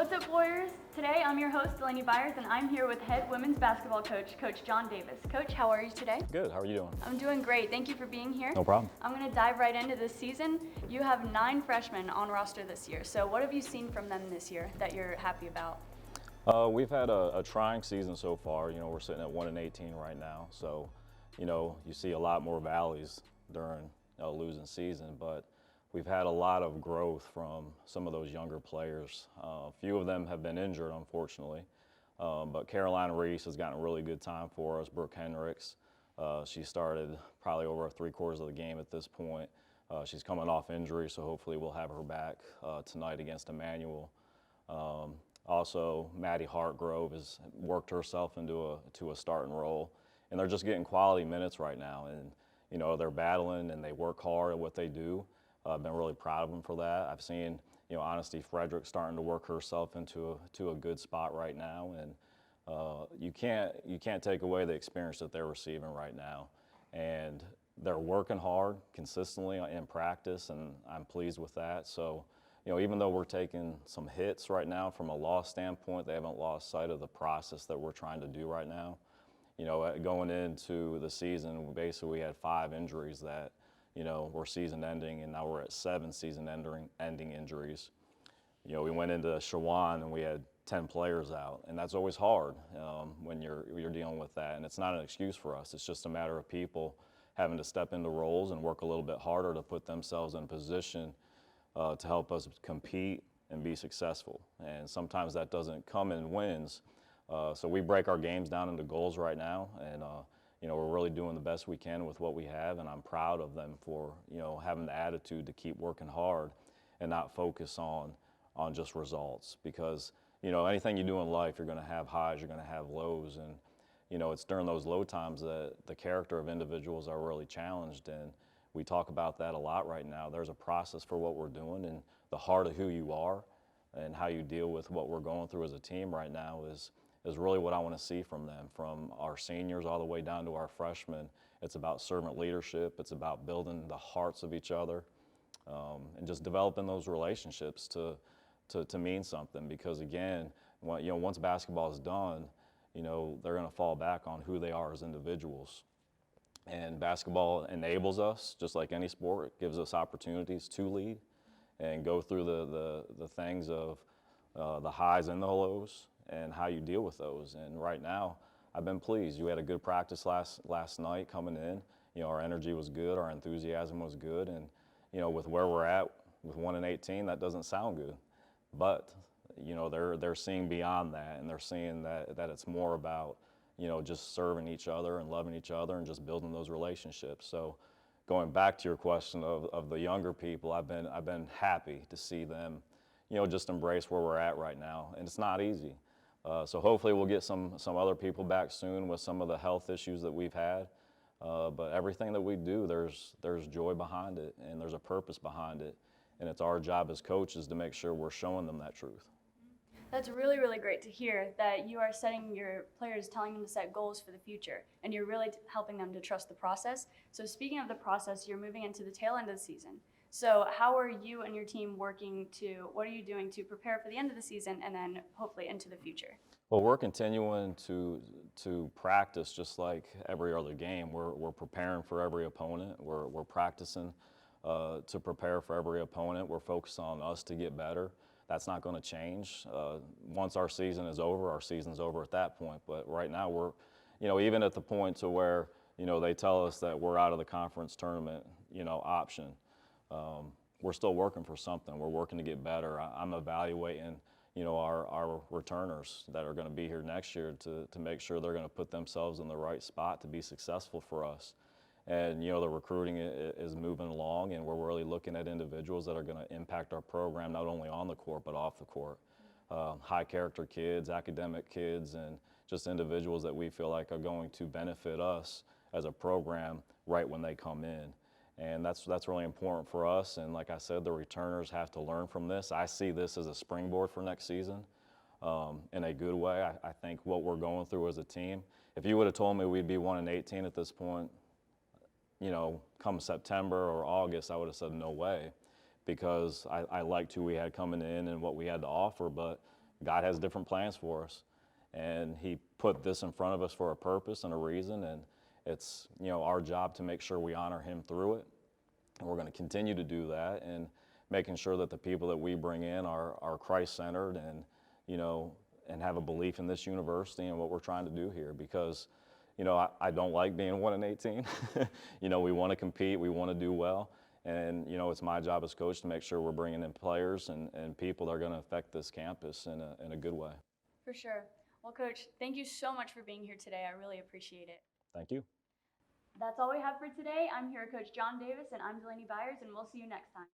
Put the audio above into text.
What's up, Warriors? Today I'm your host, Delaney Byers, and I'm here with head women's basketball coach, Coach John Davis. Coach, how are you today? Good. How are you doing? I'm doing great. Thank you for being here. No problem. I'm going to dive right into this season. You have 9 freshmen on roster this year. So what have you seen from them this year that you're happy about? We've had a trying season so far. We're sitting at 1-18 right now. So, you see a lot more valleys during a losing season, but we've had a lot of growth from some of those younger players. A few of them have been injured, unfortunately, but Caroline Reese has gotten a really good time for us. Brooke Hendricks, she started probably over 3/4 of the game at this point. She's coming off injury, so hopefully we'll have her back tonight against Emmanuel. Also, Maddie Hartgrove has worked herself into a starting role, and they're just getting quality minutes right now. And they're battling and they work hard at what they do. I've been really proud of them for that. I've seen Honesty Frederick starting to work herself into a good spot right now, and you can't take away the experience that they're receiving right now. And they're working hard consistently in practice, and I'm pleased with that. So. Even though we're taking some hits right now from a loss standpoint, they haven't lost sight of the process that we're trying to do right now. Going into the season, basically we had 5 injuries that, were season ending, and now we're at 7 season ending injuries. We went into Shawan and we had 10 players out, and that's always hard when you're dealing with that. And it's not an excuse for us. It's just a matter of people having to step into roles and work a little bit harder to put themselves in position to help us compete and be successful. And sometimes that doesn't come in wins. So we break our games down into goals right now, and we're really doing the best we can with what we have, and I'm proud of them for having the attitude to keep working hard and not focus on just results. Because anything you do in life, you're going to have highs, you're going to have lows, and it's during those low times that the character of individuals are really challenged. And we talk about that a lot right now. There's a process for what we're doing, and the heart of who you are and how you deal with what we're going through as a team right now is really what I want to see from them, from our seniors all the way down to our freshmen. It's about servant leadership. It's about building the hearts of each other, and just developing those relationships to mean something. Because again, once basketball is done, they're going to fall back on who they are as individuals. And basketball enables us, just like any sport. It gives us opportunities to lead and go through the things of the highs and the lows and how you deal with those. And right now, I've been pleased. We had a good practice last night coming in. Our energy was good, our enthusiasm was good, and with where we're at with 1-18, that doesn't sound good. But they're seeing beyond that, and they're seeing that it's more about just serving each other and loving each other and just building those relationships. So going back to your question of the younger people, I've been happy to see them, just embrace where we're at right now. And it's not easy. So hopefully we'll get some other people back soon with some of the health issues that we've had. But everything that we do, there's joy behind it, and there's a purpose behind it. And it's our job as coaches to make sure we're showing them that truth. That's really, really great to hear that you are setting your players, telling them to set goals for the future, and you're really helping them to trust the process. So speaking of the process, you're moving into the tail end of the season. So how are you and your team what are you doing to prepare for the end of the season and then hopefully into the future? Well, we're continuing to practice just like every other game. We're preparing for every opponent. We're practicing to prepare for every opponent. We're focused on us to get better. That's not going to change. Once our season is over, our season's over at that point. But right now we're, even at the point to where, they tell us that we're out of the conference tournament, option. We're still working for something. We're working to get better. I'm evaluating, our returners that are going to be here next year to make sure they're going to put themselves in the right spot to be successful for us. And the recruiting is moving along, and we're really looking at individuals that are going to impact our program not only on the court but off the court. High character kids, academic kids, and just individuals that we feel like are going to benefit us as a program right when they come in. And that's really important for us. And like I said, the returners have to learn from this. I see this as a springboard for next season in a good way. I think what we're going through as a team, if you would have told me we'd be 1-18 at this point, come September or August, I would have said no way, because I liked who we had coming in and what we had to offer. But God has different plans for us. And he put this in front of us for a purpose and a reason, and it's, you know, our job to make sure we honor him through it. And we're going to continue to do that, and making sure that the people that we bring in are Christ-centered and, you know, and have a belief in this university and what we're trying to do here. Because, you know, I don't like being 1-18. You know, we want to compete, we want to do well. And, you know, it's my job as coach to make sure we're bringing in players and people that are going to affect this campus in a good way. For sure. Well, Coach, thank you so much for being here today. I really appreciate it. Thank you. That's all we have for today. I'm here, Coach John Davis, and I'm Delaney Byers, and we'll see you next time.